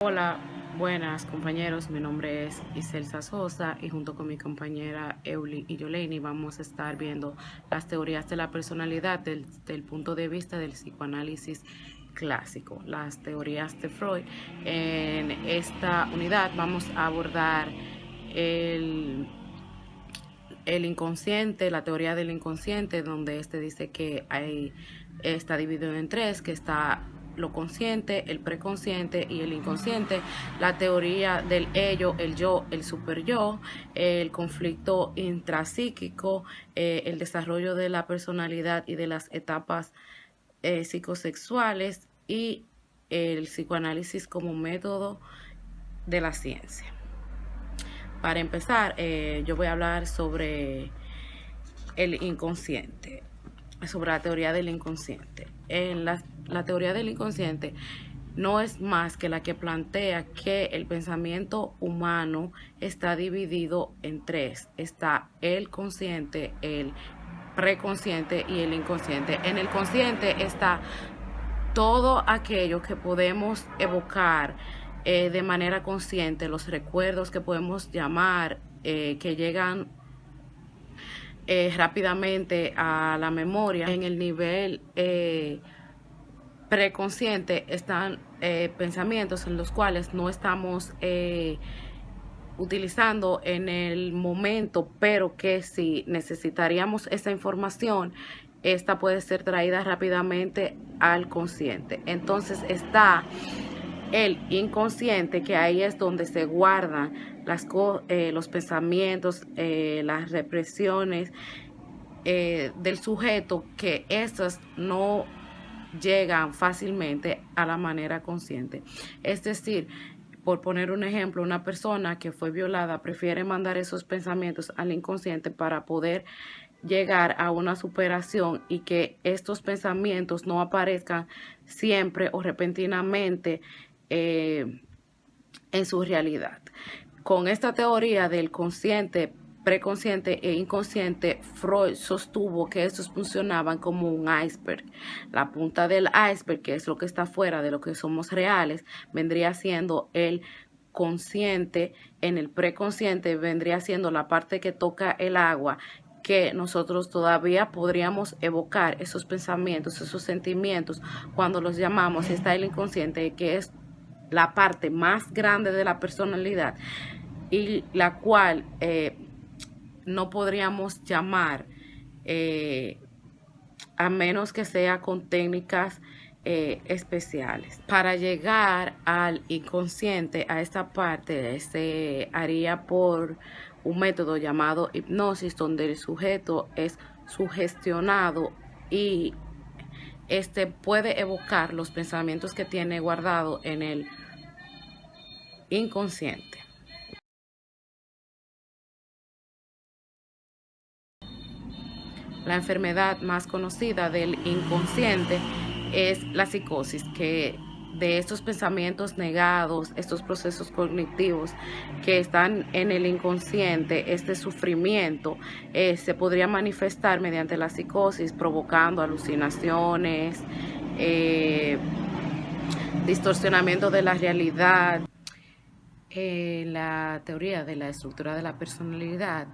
Hola, buenas compañeros, mi nombre es Iselsa Sosa y junto con mi compañera Euli y Yoleni vamos a estar viendo las teorías de la personalidad desde el punto de vista del psicoanálisis clásico, las teorías de Freud. En esta unidad vamos a abordar el, el inconsciente, la teoría del inconsciente, donde este dice que está dividido en tres, que está lo consciente, el preconsciente y el inconsciente, la teoría del ello, el yo, el superyo, el conflicto intrapsíquico, el desarrollo de la personalidad y de las etapas psicosexuales y el psicoanálisis como método de la ciencia. Para empezar, yo voy a hablar sobre el inconsciente, sobre la teoría del inconsciente. La teoría del inconsciente no es más que la que plantea que el pensamiento humano está dividido en tres. Está el consciente, el preconsciente y el inconsciente. En el consciente está todo aquello que podemos evocar de manera consciente, los recuerdos que podemos llamar, que llegan rápidamente a la memoria. En el nivel preconsciente están pensamientos en los cuales no estamos utilizando en el momento, pero que si necesitaríamos esa información, esta puede ser traída rápidamente al consciente. Entonces está el inconsciente, que ahí es donde se guardan los pensamientos, las represiones del sujeto, que estas no llegan fácilmente a la manera consciente. Es decir, por poner un ejemplo, una persona que fue violada prefiere mandar esos pensamientos al inconsciente para poder llegar a una superación y que estos pensamientos no aparezcan siempre o repentinamente en su realidad. Con esta teoría del consciente, preconsciente e inconsciente, Freud sostuvo que estos funcionaban como un iceberg. La punta del iceberg, que es lo que está fuera de lo que somos reales, vendría siendo el consciente. En el preconsciente vendría siendo la parte que toca el agua, que nosotros todavía podríamos evocar esos pensamientos, esos sentimientos cuando los llamamos. Está el inconsciente, que es la parte más grande de la personalidad y la cual no podríamos llamar a menos que sea con técnicas especiales. Para llegar al inconsciente, a esta parte, se haría por un método llamado hipnosis, donde el sujeto es sugestionado y este puede evocar los pensamientos que tiene guardado en el inconsciente. La enfermedad más conocida del inconsciente es la psicosis, que de estos pensamientos negados, estos procesos cognitivos que están en el inconsciente, este sufrimiento se podría manifestar mediante la psicosis, provocando alucinaciones, distorsionamiento de la realidad. La teoría de la estructura de la personalidad,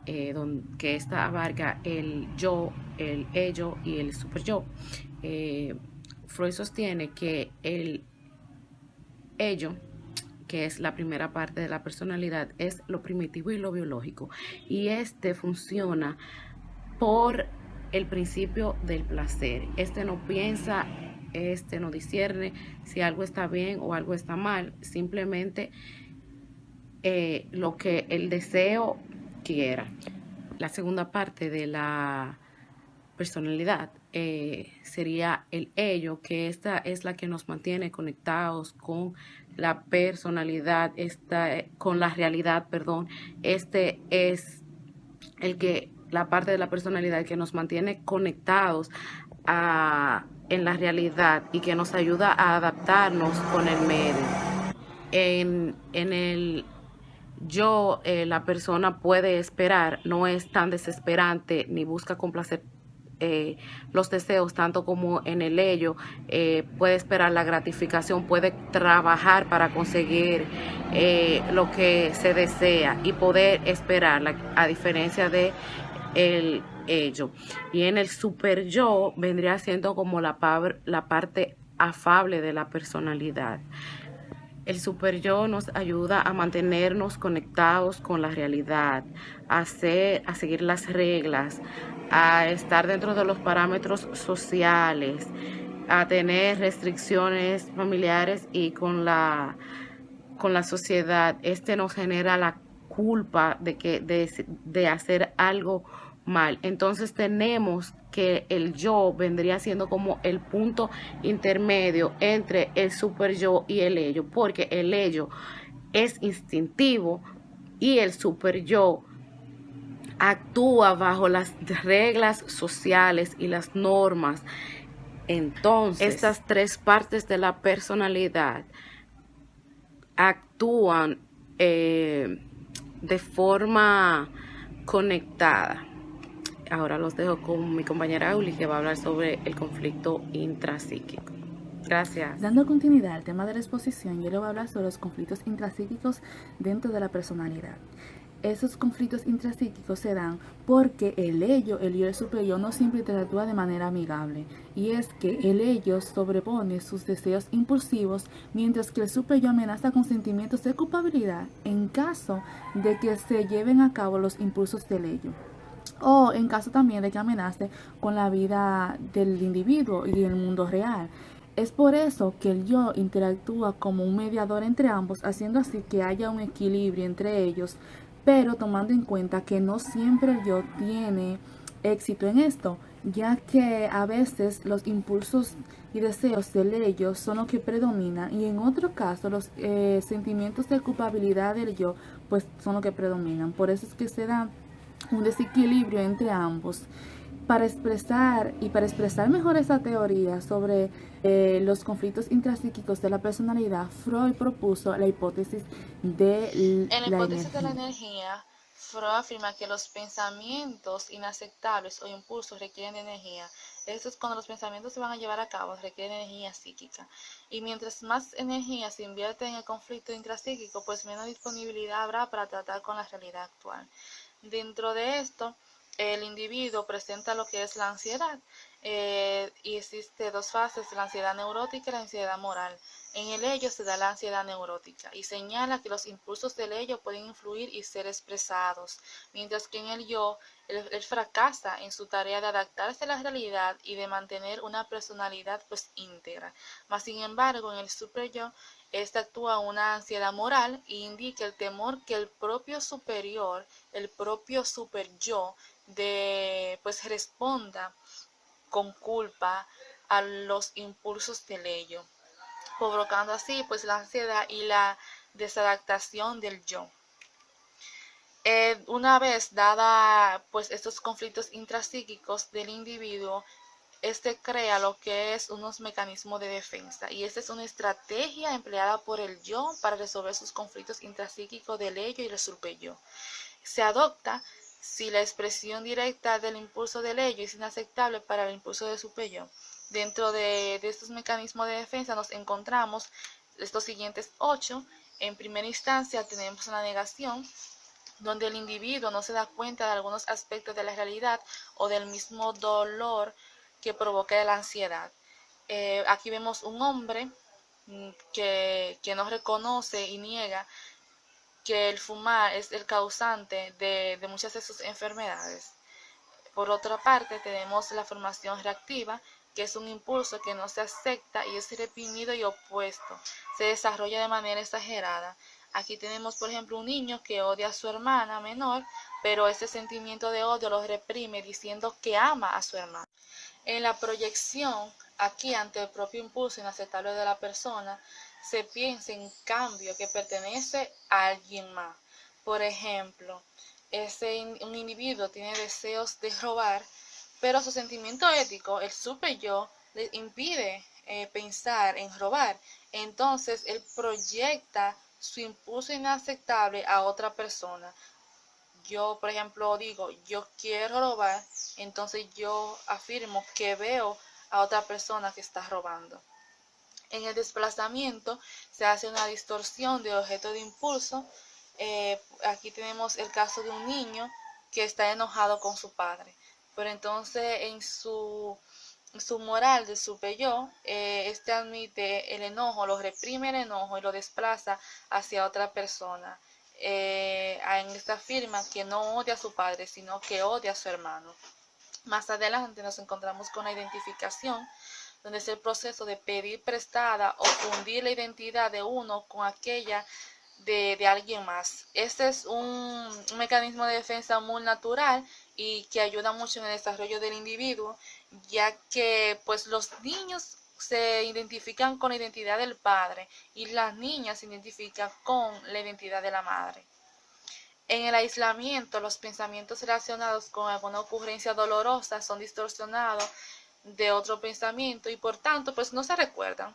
que esta abarca el yo, el ello y el superyo. Freud sostiene que el ello, que es la primera parte de la personalidad, es lo primitivo y lo biológico, y este funciona por el principio del placer. Este no piensa, este no discierne si algo está bien o algo está mal, simplemente lo que el deseo quiera. La segunda parte de la personalidad sería el ello, que esta es la que nos mantiene conectados con la personalidad, con la realidad, perdón. Este es la parte de la personalidad que nos mantiene conectados en la realidad y que nos ayuda a adaptarnos con el medio. En el la persona puede esperar, no es tan desesperante ni busca complacer los deseos, tanto como en el ello, puede esperar la gratificación, puede trabajar para conseguir lo que se desea y poder esperarla, a diferencia de el ello. Y en el super yo vendría siendo como la parte afable de la personalidad. El super yo nos ayuda a mantenernos conectados con la realidad, a seguir las reglas, a estar dentro de los parámetros sociales, a tener restricciones familiares y con la sociedad. Este nos genera la culpa de hacer algo mal. Entonces tenemos que el yo vendría siendo como el punto intermedio entre el super yo y el ello, porque el ello es instintivo y el super yo actúa bajo las reglas sociales y las normas. Entonces, estas tres partes de la personalidad actúan de forma conectada. Ahora los dejo con mi compañera Uli, que va a hablar sobre el conflicto intrapsíquico. Gracias. Dando continuidad al tema de la exposición, yo le voy a hablar sobre los conflictos intrapsíquicos dentro de la personalidad. Esos conflictos intrapsíquicos se dan porque el ello y el superior no siempre interactúa de manera amigable, y es que el ello sobrepone sus deseos impulsivos, mientras que el superior amenaza con sentimientos de culpabilidad en caso de que se lleven a cabo los impulsos del ello, o en caso también de que amenace con la vida del individuo y el mundo real. Es por eso que el yo interactúa como un mediador entre ambos, haciendo así que haya un equilibrio entre ellos, pero tomando en cuenta que no siempre el yo tiene éxito en esto, ya que a veces los impulsos y deseos del ello son los que predominan, y en otro caso los sentimientos de culpabilidad del yo pues son los que predominan. Por eso es que se da un desequilibrio entre ambos. Para expresar mejor esa teoría sobre los conflictos intrapsíquicos de la personalidad, Freud propuso la hipótesis de En la la hipótesis de la energía. energía, Freud afirma que los pensamientos inaceptables o impulsos requieren de energía. Esto es cuando los pensamientos se van a llevar a cabo, requieren energía psíquica. Y mientras más energía se invierte en el conflicto intrapsíquico, pues menos disponibilidad habrá para tratar con la realidad actual. Dentro de esto, el individuo presenta lo que es la ansiedad, y existe dos fases, la ansiedad neurótica y la ansiedad moral. En el ello se da la ansiedad neurótica y señala que los impulsos del ello pueden influir y ser expresados, mientras que en el yo, él fracasa en su tarea de adaptarse a la realidad y de mantener una personalidad pues íntegra. Mas sin embargo, en el superyo, esta actúa una ansiedad moral e indica el temor que el propio superior, el propio superyo, pues responda con culpa a los impulsos del ello, provocando así pues la ansiedad y la desadaptación del yo. Una vez dada pues estos conflictos intrapsíquicos del individuo, este crea lo que es unos mecanismos de defensa, y esta es una estrategia empleada por el yo para resolver sus conflictos intrapsíquicos del ello y del superyo. Se adopta si la expresión directa del impulso del ello es inaceptable para el impulso del superyo. Dentro de estos mecanismos de defensa nos encontramos estos siguientes 8. En primera instancia tenemos la negación, donde el individuo no se da cuenta de algunos aspectos de la realidad o del mismo dolor que provoca la ansiedad. Aquí vemos un hombre que no reconoce y niega que el fumar es el causante de muchas de sus enfermedades. Por otra parte, tenemos la formación reactiva, que es un impulso que no se acepta y es reprimido y opuesto. Se desarrolla de manera exagerada. Aquí tenemos, por ejemplo, un niño que odia a su hermana menor, pero ese sentimiento de odio lo reprime diciendo que ama a su hermana. En la proyección, aquí ante el propio impulso inaceptable de la persona, se piensa en cambio que pertenece a alguien más. Por ejemplo, un individuo tiene deseos de robar, pero su sentimiento ético, el super yo, le impide pensar en robar. Entonces él proyecta su impulso inaceptable a otra persona, yo, por ejemplo, digo, yo quiero robar, entonces yo afirmo que veo a otra persona que está robando. En el desplazamiento se hace una distorsión de objeto de impulso. Aquí tenemos el caso de un niño que está enojado con su padre, pero entonces en su moral de su yo, este admite el enojo, lo reprime el enojo y lo desplaza hacia otra persona. En esta afirma que no odia a su padre, sino que odia a su hermano. Más adelante nos encontramos con la identificación, donde es el proceso de pedir prestada o fundir la identidad de uno con aquella de alguien más. Este es un mecanismo de defensa muy natural y que ayuda mucho en el desarrollo del individuo, ya que pues los niños se identifican con la identidad del padre y las niñas se identifican con la identidad de la madre. En el aislamiento, los pensamientos relacionados con alguna ocurrencia dolorosa son distorsionados de otro pensamiento y por tanto pues no se recuerdan.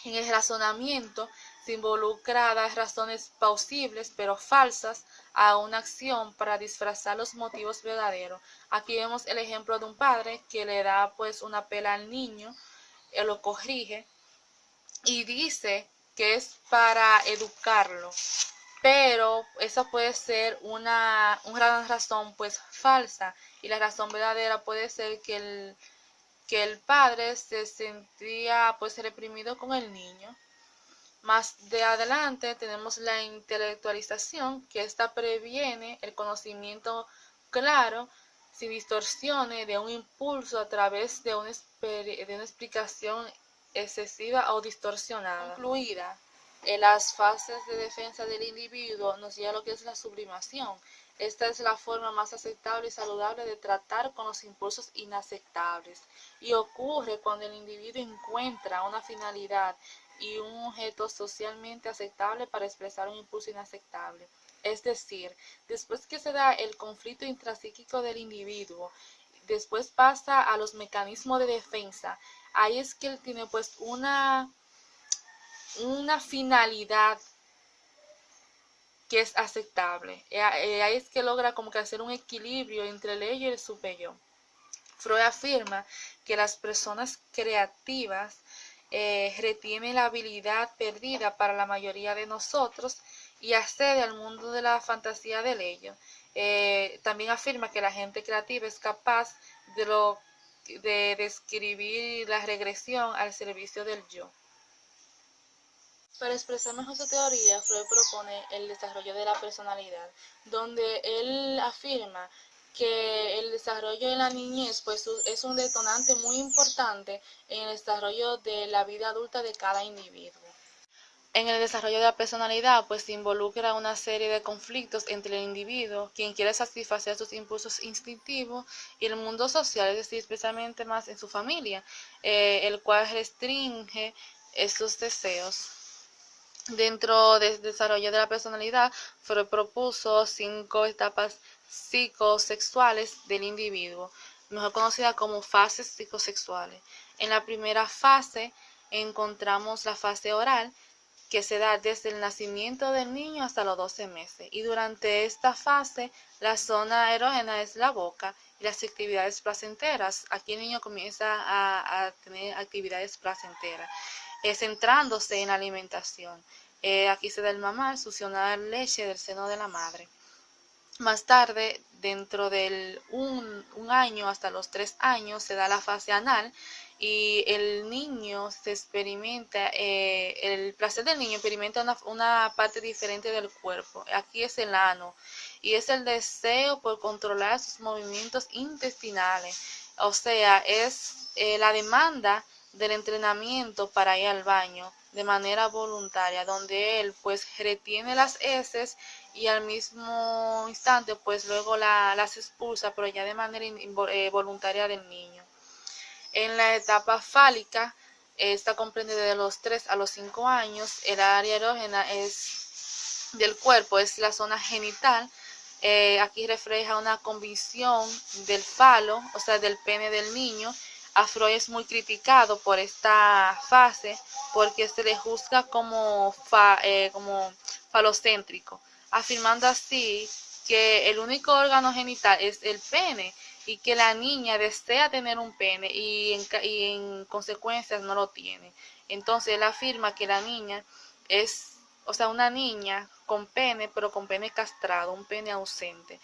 En el razonamiento se involucran razones plausibles pero falsas a una acción para disfrazar los motivos verdaderos. Aquí vemos el ejemplo de un padre que le da pues una pela al niño, él lo corrige y dice que es para educarlo, pero esa puede ser una razón pues falsa y la razón verdadera puede ser que el padre se sentía pues reprimido con el niño. Más de adelante tenemos la intelectualización, que esta previene el conocimiento claro, sin distorsiones, de un impulso a través de una explicación excesiva o distorsionada. Concluida, en las fases de defensa del individuo nos lleva a lo que es la sublimación. Esta es la forma más aceptable y saludable de tratar con los impulsos inaceptables y ocurre cuando el individuo encuentra una finalidad y un objeto socialmente aceptable para expresar un impulso inaceptable. Es decir, después que se da el conflicto intrapsíquico del individuo, después pasa a los mecanismos de defensa. Ahí es que él tiene pues una finalidad que es aceptable. Ahí es que logra como que hacer un equilibrio entre el ello y el superior. Freud afirma que las personas creativas retienen la habilidad perdida para la mayoría de nosotros y accede al mundo de la fantasía del ello. También afirma que la gente creativa es capaz de describir la regresión al servicio del yo. Para expresar mejor su teoría, Freud propone el desarrollo de la personalidad, donde él afirma que el desarrollo de la niñez pues, es un detonante muy importante en el desarrollo de la vida adulta de cada individuo. En el desarrollo de la personalidad pues se involucra una serie de conflictos entre el individuo, quien quiere satisfacer sus impulsos instintivos, y el mundo social, es decir, especialmente más en su familia, el cual restringe estos deseos. Dentro del desarrollo de la personalidad, Freud propuso 5 etapas psicosexuales del individuo, mejor conocida como fases psicosexuales. En la primera fase encontramos la fase oral, que se da desde el nacimiento del niño hasta los 12 meses. Y durante esta fase, la zona erógena es la boca y las actividades placenteras. Aquí el niño comienza a tener actividades placenteras, centrándose en la alimentación. Aquí se da el mamar, succionar leche del seno de la madre. Más tarde, dentro del un año hasta los 3 años, se da la fase anal y el niño se experimenta, el placer del niño experimenta una parte diferente del cuerpo. Aquí es el ano y es el deseo por controlar sus movimientos intestinales. O sea, es la demanda del entrenamiento para ir al baño de manera voluntaria, donde él pues retiene las heces y al mismo instante pues luego las expulsa, pero ya de manera voluntaria del niño. En la etapa fálica, esta comprende de los 3 a los 5 años, el área erógena del cuerpo es la zona genital. Aquí refleja una convicción del falo, o sea del pene del niño. A Freud es muy criticado por esta fase porque se le juzga como falocéntrico, afirmando así que el único órgano genital es el pene y que la niña desea tener un pene y en consecuencias no lo tiene. Entonces él afirma que la niña es, o sea, una niña con pene, pero con pene castrado, un pene ausente.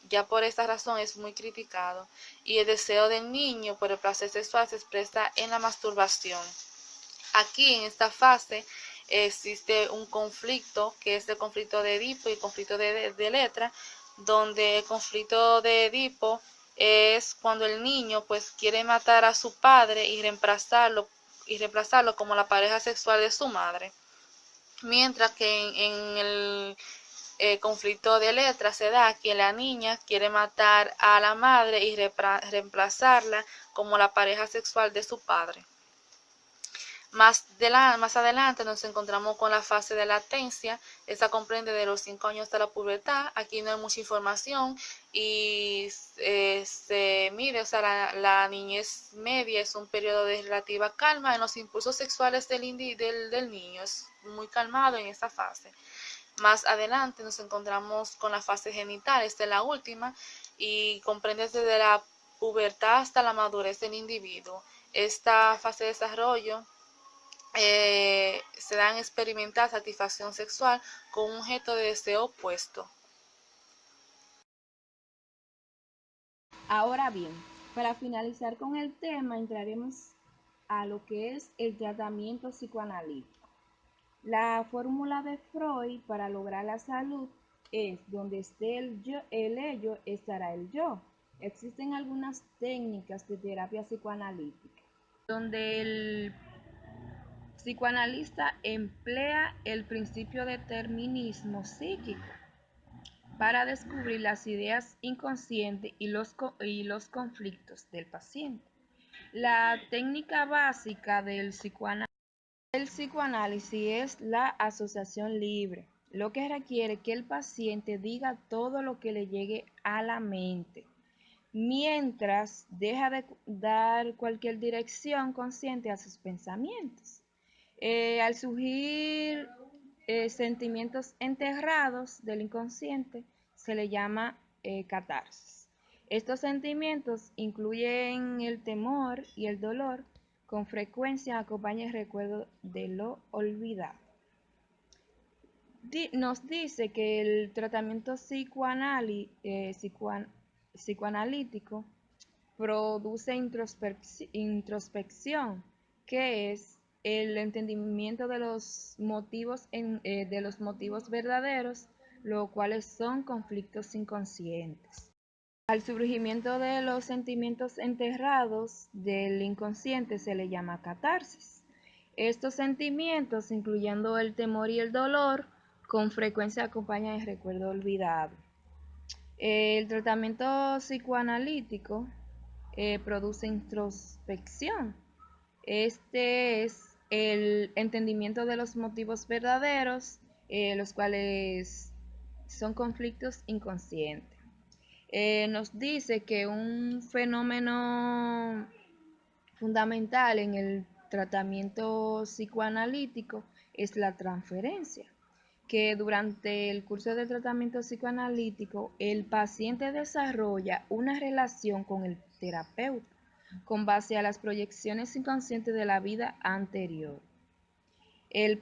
Ya por esta razón es muy criticado. Y el deseo del niño por el placer sexual se expresa en la masturbación. Aquí en esta fase existe un conflicto que es el conflicto de Edipo y el conflicto de Electra, donde el conflicto de Edipo es cuando el niño pues quiere matar a su padre y reemplazarlo como la pareja sexual de su madre, mientras que en el conflicto de Electra se da que la niña quiere matar a la madre y reemplazarla como la pareja sexual de su padre. Más adelante nos encontramos con la fase de latencia. Esta comprende de los 5 años hasta la pubertad. Aquí no hay mucha información y se mide, o sea, la niñez media es un periodo de relativa calma en los impulsos sexuales del niño. Es muy calmado en esta fase. Más adelante nos encontramos con la fase genital, esta es la última, y comprende desde la pubertad hasta la madurez del individuo. Esta fase de desarrollo se dan experimentar satisfacción sexual con un objeto de deseo opuesto. Ahora bien, para finalizar con el tema, entraremos a lo que es el tratamiento psicoanalítico. La fórmula de Freud para lograr la salud es: donde esté el ello, estará el yo. Existen algunas técnicas de terapia psicoanalítica, donde el psicoanalista emplea el principio de determinismo psíquico para descubrir las ideas inconscientes y los conflictos del paciente. La técnica básica del psicoanálisis es la asociación libre, lo que requiere que el paciente diga todo lo que le llegue a la mente, mientras deja de dar cualquier dirección consciente a sus pensamientos. Al surgir sentimientos enterrados del inconsciente, se le llama catarsis. Estos sentimientos incluyen el temor y el dolor. Con frecuencia acompaña el recuerdo de lo olvidado. Nos dice que el tratamiento psicoanalítico produce introspección, que es el entendimiento de los motivos verdaderos, los cuales son conflictos inconscientes. Al surgimiento de los sentimientos enterrados del inconsciente se le llama catarsis. Estos sentimientos, incluyendo el temor y el dolor, con frecuencia acompañan el recuerdo olvidado. El tratamiento psicoanalítico produce introspección. Este es el entendimiento de los motivos verdaderos, los cuales son conflictos inconscientes. Nos dice que un fenómeno fundamental en el tratamiento psicoanalítico es la transferencia, que durante el curso de tratamiento psicoanalítico el paciente desarrolla una relación con el terapeuta con base a las proyecciones inconscientes de la vida anterior. El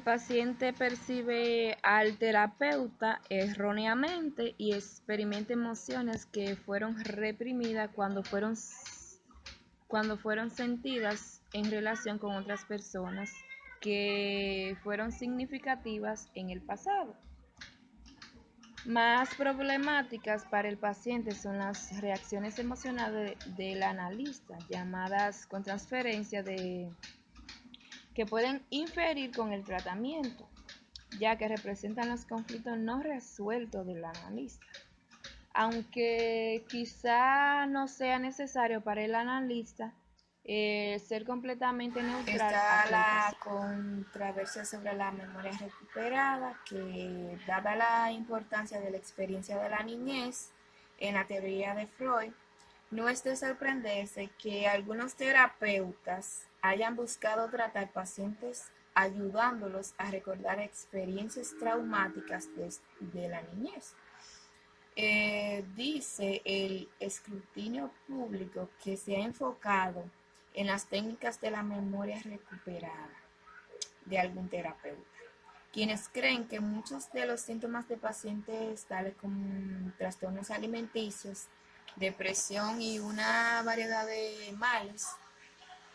paciente percibe al terapeuta erróneamente y experimenta emociones que fueron reprimidas cuando fueron sentidas en relación con otras personas que fueron significativas en el pasado. Más problemáticas para el paciente son las reacciones emocionales del analista, llamadas con transferencia que pueden inferir con el tratamiento, ya que representan los conflictos no resueltos del analista. Aunque quizá no sea necesario para el analista ser completamente neutral. Está la controversia sobre la memoria recuperada, que dada la importancia de la experiencia de la niñez en la teoría de Freud, no es de sorprenderse que algunos terapeutas hayan buscado tratar pacientes ayudándolos a recordar experiencias traumáticas de la niñez. Dice el escrutinio público que se ha enfocado en las técnicas de la memoria recuperada de algún terapeuta, quienes creen que muchos de los síntomas de pacientes tales como trastornos alimenticios, depresión y una variedad de males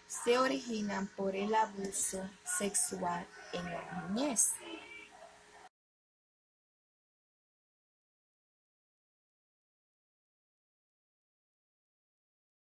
se originan por el abuso sexual en la niñez.